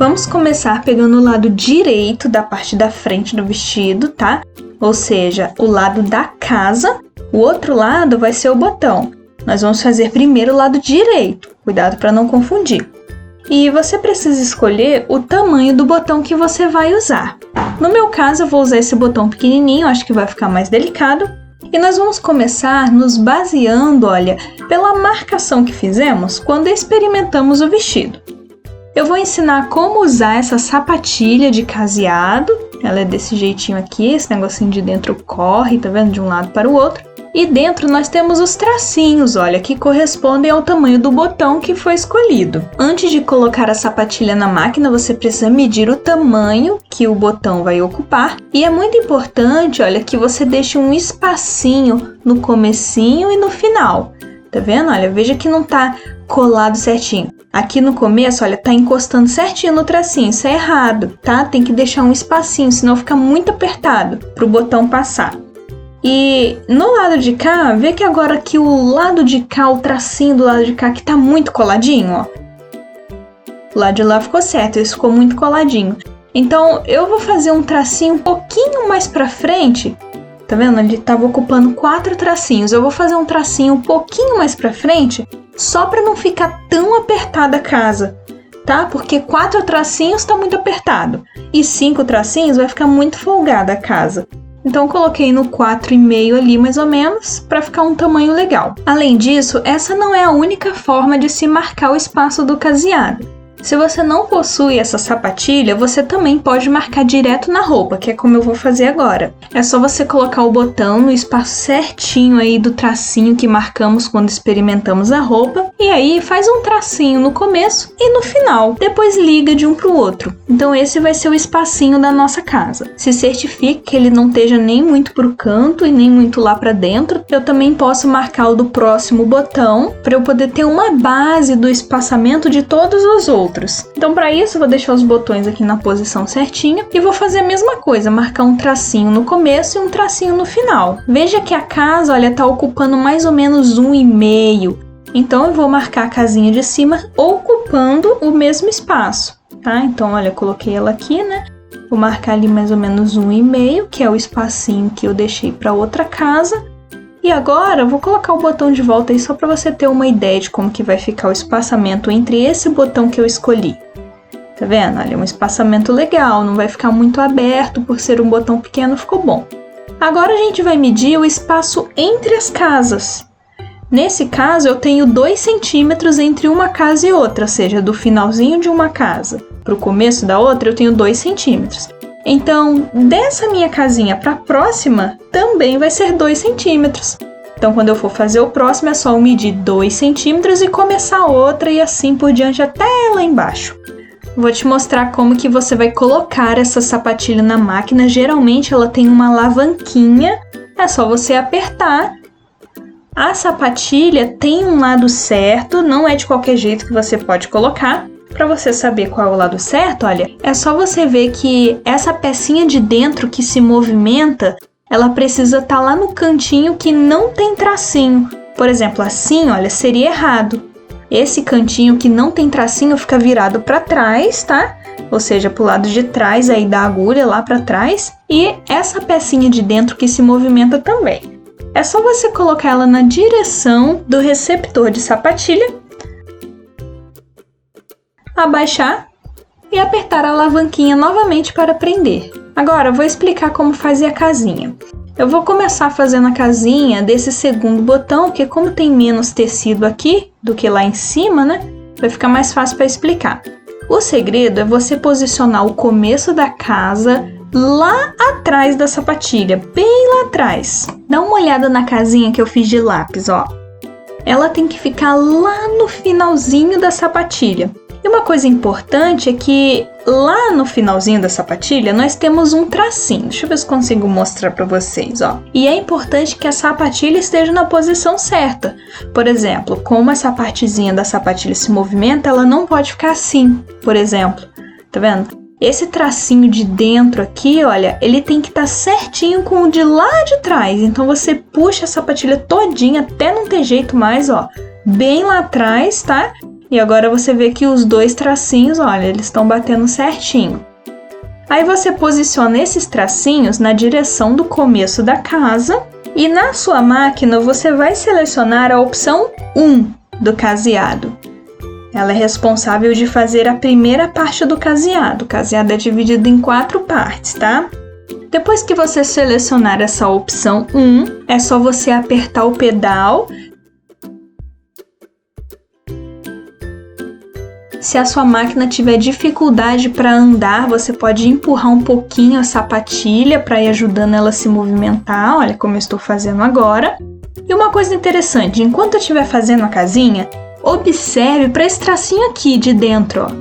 Vamos começar pegando o lado direito da parte da frente do vestido, tá? Ou seja, o lado da casa, o outro lado vai ser o botão. Nós vamos fazer primeiro o lado direito, cuidado para não confundir. E você precisa escolher o tamanho do botão que você vai usar. No meu caso, eu vou usar esse botão pequenininho, acho que vai ficar mais delicado. E nós vamos começar nos baseando, olha, pela marcação que fizemos quando experimentamos o vestido. Eu vou ensinar como usar essa sapatilha de caseado. Ela é desse jeitinho aqui, esse negocinho de dentro corre, tá vendo? De um lado para o outro. E dentro nós temos os tracinhos, olha, que correspondem ao tamanho do botão que foi escolhido. Antes de colocar a sapatilha na máquina, você precisa medir o tamanho que o botão vai ocupar. E é muito importante, olha, que você deixe um espacinho no comecinho e no final. Tá vendo? Olha, veja que não tá colado certinho. Aqui no começo, olha, tá encostando certinho no tracinho. Isso é errado, tá? Tem que deixar um espacinho, senão fica muito apertado pro botão passar. E no lado de cá, vê que agora aqui o lado de cá, o tracinho do lado de cá, que tá muito coladinho, ó. O lado de lá ficou certo, esse ficou muito coladinho. Então, eu vou fazer um tracinho um pouquinho mais pra frente. Tá vendo? Ele tava ocupando 4 tracinhos. Eu vou fazer um tracinho um pouquinho mais pra frente, só pra não ficar tão apertada a casa, tá? Porque 4 tracinhos tá muito apertado. E 5 tracinhos vai ficar muito folgada a casa. Então, coloquei no 4,5 ali, mais ou menos, para ficar um tamanho legal. Além disso, essa não é a única forma de se marcar o espaço do caseado. Se você não possui essa sapatilha, você também pode marcar direto na roupa, que é como eu vou fazer agora. É só você colocar o botão no espaço certinho aí do tracinho que marcamos quando experimentamos a roupa, e aí faz um tracinho no começo e no final, depois liga de um para o outro. Então esse vai ser o espacinho da nossa casa. Se certifique que ele não esteja nem muito pro canto e nem muito lá para dentro. Eu também posso marcar o do próximo botão, para eu poder ter uma base do espaçamento de todos os outros. Então, para isso, eu vou deixar os botões aqui na posição certinha e vou fazer a mesma coisa, marcar um tracinho no começo e um tracinho no final. Veja que a casa, olha, tá ocupando mais ou menos 1,5. Então, eu vou marcar a casinha de cima ocupando o mesmo espaço, tá? Então, olha, coloquei ela aqui, né? Vou marcar ali mais ou menos 1,5, que é o espacinho que eu deixei para outra casa. E agora eu vou colocar o botão de volta aí só para você ter uma ideia de como que vai ficar o espaçamento entre esse botão que eu escolhi. Tá vendo? Olha, um espaçamento legal, não vai ficar muito aberto por ser um botão pequeno, ficou bom. Agora a gente vai medir o espaço entre as casas. Nesse caso eu tenho 2 centímetros entre uma casa e outra, ou seja, do finalzinho de uma casa para o começo da outra eu tenho 2 centímetros. Então, dessa minha casinha para a próxima, também vai ser 2 centímetros. Então, quando eu for fazer o próximo, é só eu medir 2 centímetros e começar outra e assim por diante até lá embaixo. Vou te mostrar como que você vai colocar essa sapatilha na máquina. Geralmente, ela tem uma alavanquinha, é só você apertar. A sapatilha tem um lado certo, não é de qualquer jeito que você pode colocar. Para você saber qual é o lado certo, olha, é só você ver que essa pecinha de dentro que se movimenta, ela precisa estar lá no cantinho que não tem tracinho. Por exemplo, assim, olha, seria errado. Esse cantinho que não tem tracinho fica virado para trás, tá? Ou seja, pro lado de trás aí da agulha lá para trás. E essa pecinha de dentro que se movimenta também. É só você colocar ela na direção do receptor de sapatilha, abaixar e apertar a alavanquinha novamente para prender. Agora eu vou explicar como fazer a casinha. Eu vou começar fazendo a casinha desse segundo botão, porque como tem menos tecido aqui do que lá em cima, né? Vai ficar mais fácil para explicar. O segredo é você posicionar o começo da casa lá atrás da sapatilha, bem lá atrás. Dá uma olhada na casinha que eu fiz de lápis, ó. Ela tem que ficar lá no finalzinho da sapatilha. E uma coisa importante é que lá no finalzinho da sapatilha nós temos um tracinho. Deixa eu ver se consigo mostrar para vocês, ó. E é importante que a sapatilha esteja na posição certa. Por exemplo, como essa partezinha da sapatilha se movimenta, ela não pode ficar assim, por exemplo. Tá vendo? Esse tracinho de dentro aqui, olha, ele tem que estar certinho com o de lá de trás. Então você puxa a sapatilha todinha até não ter jeito mais, ó. Bem lá atrás, tá? E agora você vê que os dois tracinhos, olha, eles estão batendo certinho. Aí você posiciona esses tracinhos na direção do começo da casa e na sua máquina você vai selecionar a opção 1 do caseado. Ela é responsável de fazer a primeira parte do caseado. O caseado é dividido em 4 partes, tá? Depois que você selecionar essa opção 1, é só você apertar o pedal. Se a sua máquina tiver dificuldade para andar, você pode empurrar um pouquinho a sapatilha para ir ajudando ela a se movimentar. Olha como eu estou fazendo agora. E uma coisa interessante, enquanto eu estiver fazendo a casinha, observe para esse tracinho aqui de dentro, ó.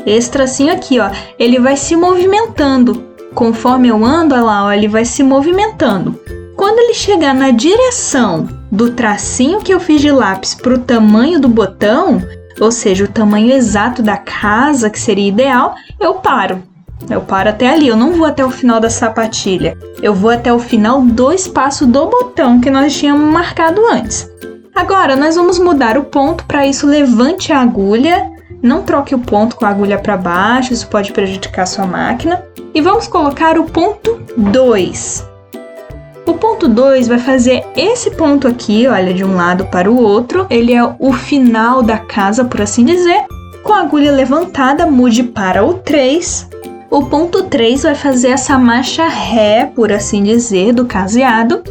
Esse tracinho aqui, ó, ele vai se movimentando. Conforme eu ando, olha lá, ó, ele vai se movimentando. Quando ele chegar na direção do tracinho que eu fiz de lápis para o tamanho do botão, ou seja, o tamanho exato da casa, que seria ideal, eu paro. Eu paro até ali, eu não vou até o final da sapatilha. Eu vou até o final do espaço do botão que nós tínhamos marcado antes. Agora, nós vamos mudar o ponto, para isso levante a agulha. Não troque o ponto com a agulha para baixo, isso pode prejudicar a sua máquina. E vamos colocar o ponto 2. O ponto 2 vai fazer esse ponto aqui, olha, de um lado para o outro. Ele é o final da casa, por assim dizer. Com a agulha levantada, mude para o 3. O ponto 3 vai fazer essa marcha ré, por assim dizer, do caseado.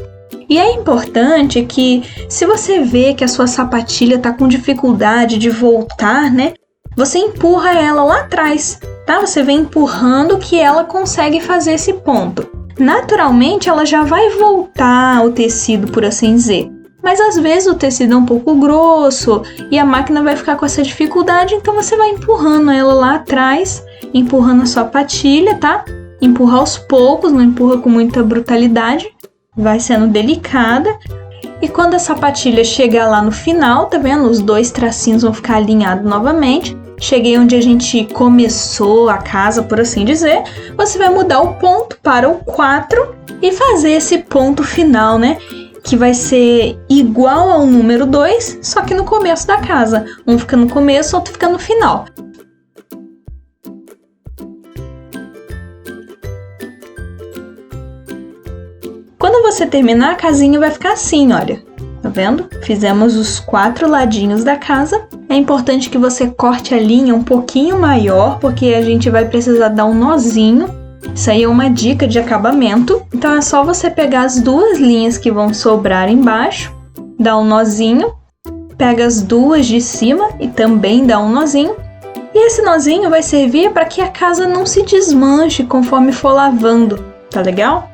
E é importante que, se você vê que a sua sapatilha está com dificuldade de voltar, né? Você empurra ela lá atrás, tá? Você vem empurrando que ela consegue fazer esse ponto. Naturalmente, ela já vai voltar ao tecido, por assim dizer. Mas às vezes o tecido é um pouco grosso e a máquina vai ficar com essa dificuldade, então você vai empurrando ela lá atrás, empurrando a sua patilha, tá? Empurra aos poucos, não empurra com muita brutalidade, vai sendo delicada. E quando a sapatilha chegar lá no final, tá vendo? Os dois tracinhos vão ficar alinhados novamente. Cheguei onde a gente começou a casa, por assim dizer. Você vai mudar o ponto para o 4 e fazer esse ponto final, né? Que vai ser igual ao número 2, só que no começo da casa. Um fica no começo, outro fica no final. Quando você terminar, a casinha vai ficar assim, olha. Tá vendo? Fizemos os 4 ladinhos da casa. É importante que você corte a linha um pouquinho maior, porque a gente vai precisar dar um nozinho. Isso aí é uma dica de acabamento. Então é só você pegar as 2 linhas que vão sobrar embaixo, dá um nozinho, pega as 2 de cima e também dá um nozinho. E esse nozinho vai servir para que a casa não se desmanche conforme for lavando, tá legal?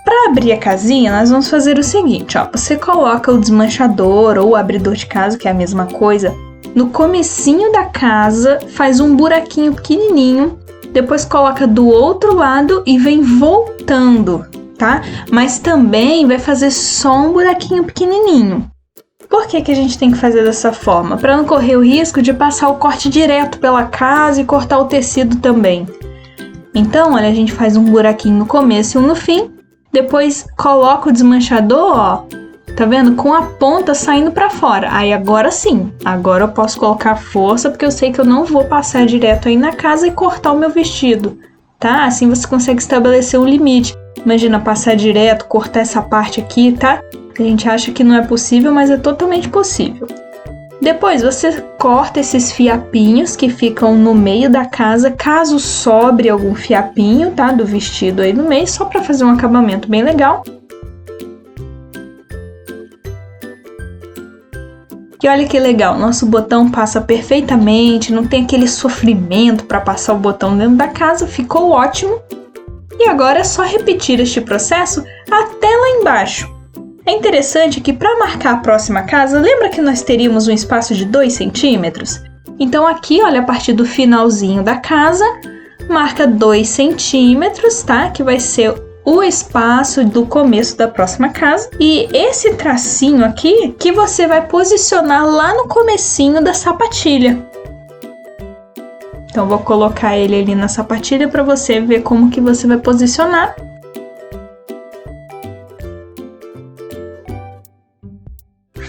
Para abrir a casinha, nós vamos fazer o seguinte, ó. Você coloca o desmanchador ou o abridor de casa, que é a mesma coisa, no comecinho da casa, faz um buraquinho pequenininho, depois coloca do outro lado e vem voltando, tá? Mas também vai fazer só um buraquinho pequenininho. Por que que a gente tem que fazer dessa forma? Para não correr o risco de passar o corte direto pela casa e cortar o tecido também. Então, olha, a gente faz um buraquinho no começo e um no fim. Depois coloca o desmanchador, ó, tá vendo? Com a ponta saindo pra fora. Aí agora sim, agora eu posso colocar força, porque eu sei que eu não vou passar direto aí na casa e cortar o meu vestido, tá? Assim você consegue estabelecer um limite. Imagina passar direto, cortar essa parte aqui, tá? A gente acha que não é possível, mas é totalmente possível. Depois você corta esses fiapinhos que ficam no meio da casa, caso sobre algum fiapinho, tá? Do vestido aí no meio, só para fazer um acabamento bem legal. E olha que legal, nosso botão passa perfeitamente, não tem aquele sofrimento para passar o botão dentro da casa, ficou ótimo. E agora é só repetir este processo até lá embaixo. É interessante que para marcar a próxima casa, lembra que nós teríamos um espaço de 2 centímetros? Então aqui, olha, a partir do finalzinho da casa, marca 2 centímetros, tá? Que vai ser o espaço do começo da próxima casa. E esse tracinho aqui, que você vai posicionar lá no comecinho da sapatilha. Então vou colocar ele ali na sapatilha para você ver como que você vai posicionar.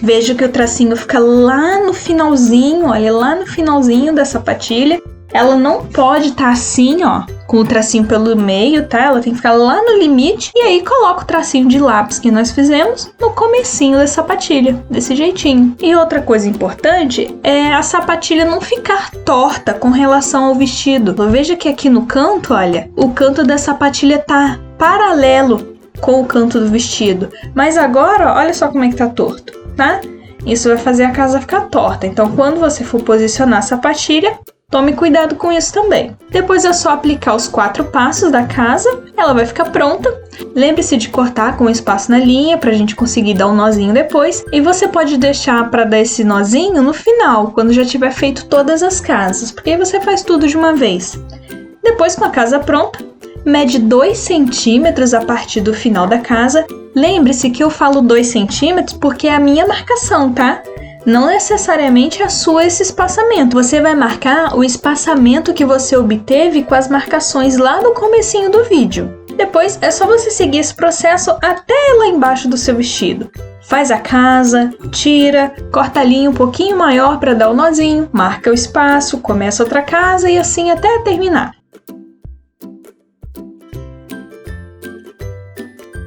Veja que o tracinho fica lá no finalzinho, olha, lá no finalzinho da sapatilha. Ela não pode estar assim, ó, com o tracinho pelo meio, tá? Ela tem que ficar lá no limite. E aí coloca o tracinho de lápis que nós fizemos no comecinho da sapatilha, desse jeitinho. E outra coisa importante é a sapatilha não ficar torta com relação ao vestido. Veja que aqui no canto, olha, o canto da sapatilha tá paralelo com o canto do vestido. Mas agora, olha só como é que tá torto, tá? Isso vai fazer a casa ficar torta. Então, quando você for posicionar a sapatilha, tome cuidado com isso também. Depois é só aplicar os 4 passos da casa, ela vai ficar pronta. Lembre-se de cortar com espaço na linha para a gente conseguir dar um nozinho depois. E você pode deixar para dar esse nozinho no final, quando já tiver feito todas as casas, porque aí você faz tudo de uma vez. Depois, com a casa pronta, mede 2 centímetros a partir do final da casa. Lembre-se que eu falo 2 centímetros porque é a minha marcação, tá? Não necessariamente a sua esse espaçamento. Você vai marcar o espaçamento que você obteve com as marcações lá no comecinho do vídeo. Depois é só você seguir esse processo até lá embaixo do seu vestido. Faz a casa, tira, corta a linha um pouquinho maior para dar o nozinho, marca o espaço, começa outra casa e assim até terminar.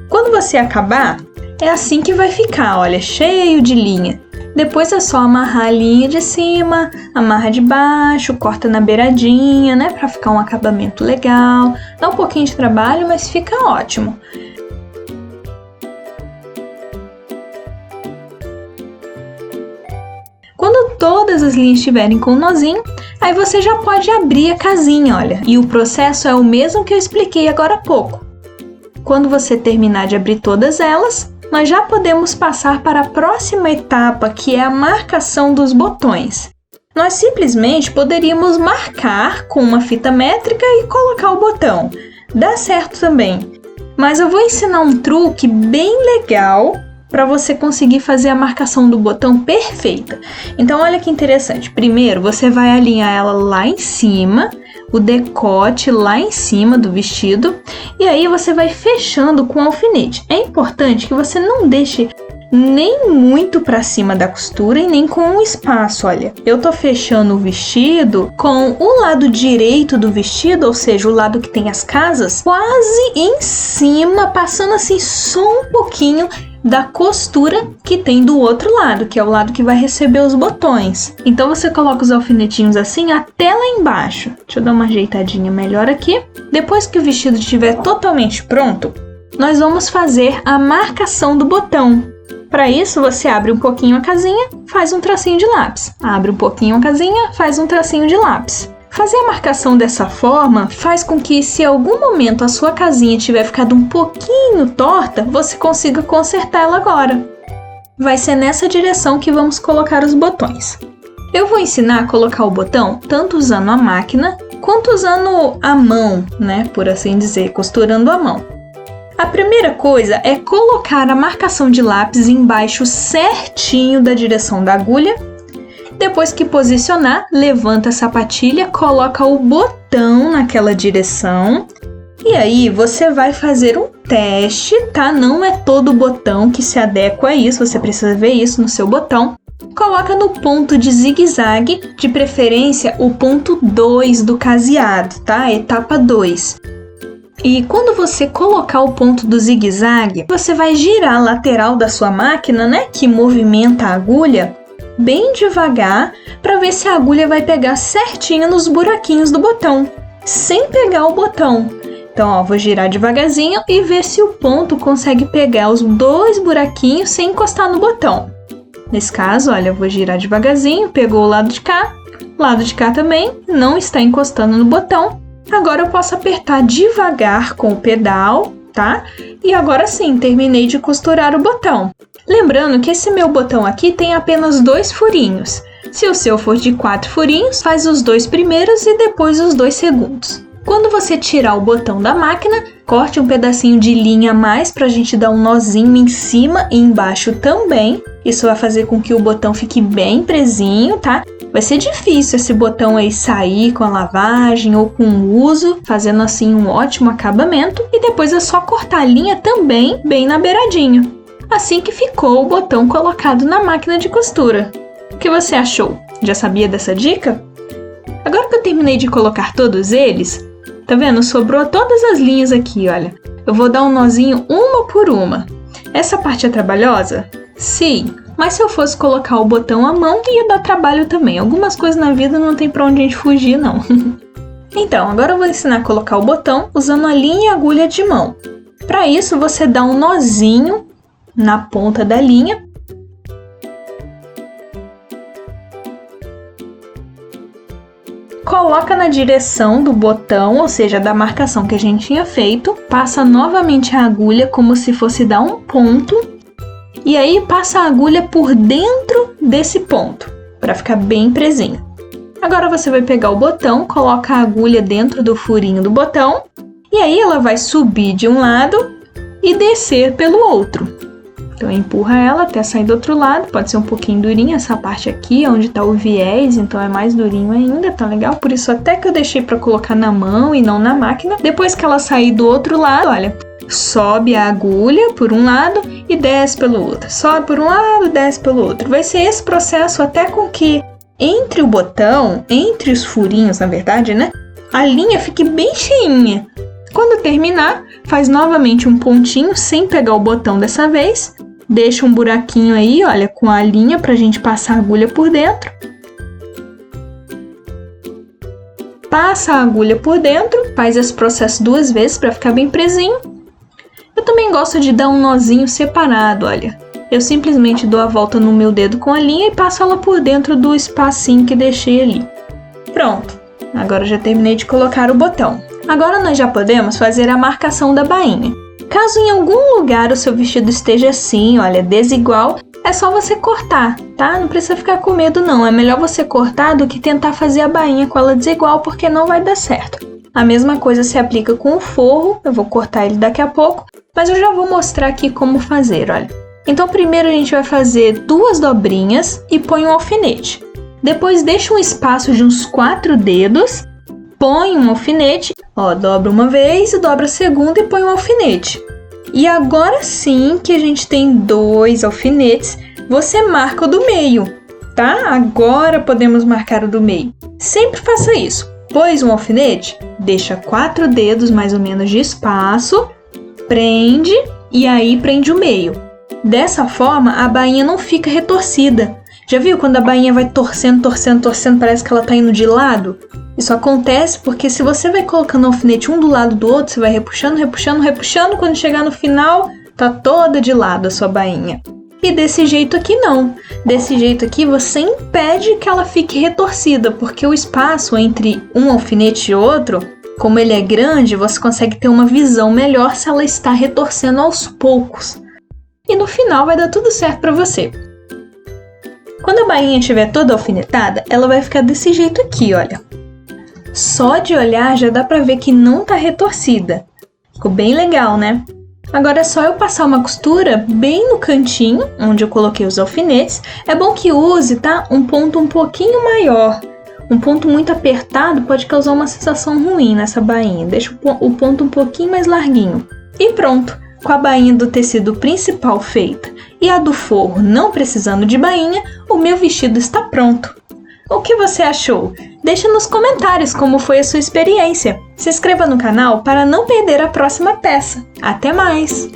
Quando você acabar, é assim que vai ficar, olha, cheio de linha. Depois é só amarrar a linha de cima, amarra de baixo, corta na beiradinha, né? Pra ficar um acabamento legal. Dá um pouquinho de trabalho, mas fica ótimo. Quando todas as linhas estiverem com o nozinho, aí você já pode abrir a casinha, olha. E o processo é o mesmo que eu expliquei agora há pouco. Quando você terminar de abrir todas elas, nós já podemos passar para a próxima etapa, que é a marcação dos botões. Nós simplesmente poderíamos marcar com uma fita métrica e colocar o botão. Dá certo também. Mas eu vou ensinar um truque bem legal para você conseguir fazer a marcação do botão perfeita. Então, olha que interessante. Primeiro, você vai alinhar ela lá em cima, o decote lá em cima do vestido, e aí você vai fechando com alfinete. É importante que você não deixe nem muito para cima da costura e nem com um espaço, olha. Eu tô fechando o vestido com o lado direito do vestido, ou seja, o lado que tem as casas, quase em cima, passando assim só um pouquinho da costura que tem do outro lado, que é o lado que vai receber os botões. Então você coloca os alfinetinhos assim até lá embaixo. Deixa eu dar uma ajeitadinha melhor aqui. Depois que o vestido estiver totalmente pronto, nós vamos fazer a marcação do botão. Para isso, você abre um pouquinho a casinha, faz um tracinho de lápis. Abre um pouquinho a casinha, faz um tracinho de lápis. Fazer a marcação dessa forma faz com que, se em algum momento a sua casinha tiver ficado um pouquinho torta, você consiga consertar ela agora. Vai ser nessa direção que vamos colocar os botões. Eu vou ensinar a colocar o botão tanto usando a máquina, quanto usando a mão, né, por assim dizer, costurando a mão. A primeira coisa é colocar a marcação de lápis embaixo certinho da direção da agulha. Depois que posicionar, levanta a sapatilha, coloca o botão naquela direção. E aí você vai fazer um teste, tá? Não é todo botão que se adequa a isso, você precisa ver isso no seu botão. Coloca no ponto de zigue-zague, de preferência o ponto 2 do caseado, tá? Etapa 2. E quando você colocar o ponto do zigue-zague, você vai girar a lateral da sua máquina, né? Que movimenta a agulha, bem devagar, para ver se a agulha vai pegar certinho nos buraquinhos do botão, sem pegar o botão. Então, ó, vou girar devagarzinho e ver se o ponto consegue pegar os 2 buraquinhos sem encostar no botão. Nesse caso, olha, eu vou girar devagarzinho, pegou o lado de cá também, não está encostando no botão. Agora eu posso apertar devagar com o pedal, tá? E agora sim, terminei de costurar o botão. Lembrando que esse meu botão aqui tem apenas 2 furinhos. Se o seu for de 4 furinhos, faz os 2 primeiros e depois os 2 segundos. Quando você tirar o botão da máquina, corte um pedacinho de linha a mais para a gente dar um nozinho em cima e embaixo também. Isso vai fazer com que o botão fique bem presinho, tá? Vai ser difícil esse botão aí sair com a lavagem ou com o uso, fazendo assim um ótimo acabamento. E depois é só cortar a linha também bem na beiradinha. Assim que ficou o botão colocado na máquina de costura. O que você achou? Já sabia dessa dica? Agora que eu terminei de colocar todos eles, tá vendo? Sobrou todas as linhas aqui, olha. Eu vou dar um nozinho uma por uma. Essa parte é trabalhosa? Sim, mas se eu fosse colocar o botão à mão, ia dar trabalho também. Algumas coisas na vida não tem pra onde a gente fugir, não. Então, agora eu vou ensinar a colocar o botão usando a linha e agulha de mão. Para isso, você dá um nozinho na ponta da linha. Coloca na direção do botão, ou seja, da marcação que a gente tinha feito. Passa novamente a agulha como se fosse dar um ponto. E aí passa a agulha por dentro desse ponto, para ficar bem presinho. Agora você vai pegar o botão, coloca a agulha dentro do furinho do botão. E aí ela vai subir de um lado e descer pelo outro. Então empurra ela até sair do outro lado, pode ser um pouquinho durinha essa parte aqui, onde tá o viés, então é mais durinho ainda, tá legal? Por isso até que eu deixei pra colocar na mão e não na máquina. Depois que ela sair do outro lado, olha, sobe a agulha por um lado e desce pelo outro. Sobe por um lado e desce pelo outro. Vai ser esse processo até com que entre o botão, entre os furinhos, na verdade, né? A linha fique bem cheinha. Quando terminar, faz novamente um pontinho sem pegar o botão dessa vez. Deixa um buraquinho aí, olha, com a linha pra gente passar a agulha por dentro. Passa a agulha por dentro, faz esse processo 2 vezes pra ficar bem presinho. Eu também gosto de dar um nozinho separado, olha. Eu simplesmente dou a volta no meu dedo com a linha e passo ela por dentro do espacinho que deixei ali. Pronto, agora já terminei de colocar o botão. Agora nós já podemos fazer a marcação da bainha. Caso em algum lugar o seu vestido esteja assim, olha, desigual, é só você cortar, tá? Não precisa ficar com medo não, é melhor você cortar do que tentar fazer a bainha com ela desigual, porque não vai dar certo. A mesma coisa se aplica com o forro, eu vou cortar ele daqui a pouco, mas eu já vou mostrar aqui como fazer, olha. Então primeiro a gente vai fazer 2 dobrinhas e põe um alfinete. Depois deixa um espaço de uns 4 dedos, põe um alfinete, ó, dobra uma vez e dobra a segunda e põe um alfinete. E agora sim que a gente tem 2 alfinetes, você marca o do meio, tá? Agora podemos marcar o do meio. Sempre faça isso. Pôs um alfinete, deixa 4 dedos mais ou menos de espaço, prende e aí prende o meio. Dessa forma, a bainha não fica retorcida. Já viu quando a bainha vai torcendo, torcendo, torcendo, parece que ela tá indo de lado? Isso acontece porque se você vai colocando o alfinete um do lado do outro, você vai repuxando, repuxando, repuxando, quando chegar no final, tá toda de lado a sua bainha. E desse jeito aqui não. Desse jeito aqui você impede que ela fique retorcida, porque o espaço entre um alfinete e outro, como ele é grande, você consegue ter uma visão melhor se ela está retorcendo aos poucos. E no final vai dar tudo certo para você. Quando a bainha estiver toda alfinetada, ela vai ficar desse jeito aqui, olha. Só de olhar já dá pra ver que não tá retorcida. Ficou bem legal, né? Agora é só eu passar uma costura bem no cantinho, onde eu coloquei os alfinetes. É bom que use, tá? Um ponto um pouquinho maior. Um ponto muito apertado pode causar uma sensação ruim nessa bainha. Deixa o ponto um pouquinho mais larguinho. E pronto! Com a bainha do tecido principal feita e a do forro não precisando de bainha, o meu vestido está pronto. O que você achou? Deixa nos comentários como foi a sua experiência. Se inscreva no canal para não perder a próxima peça. Até mais!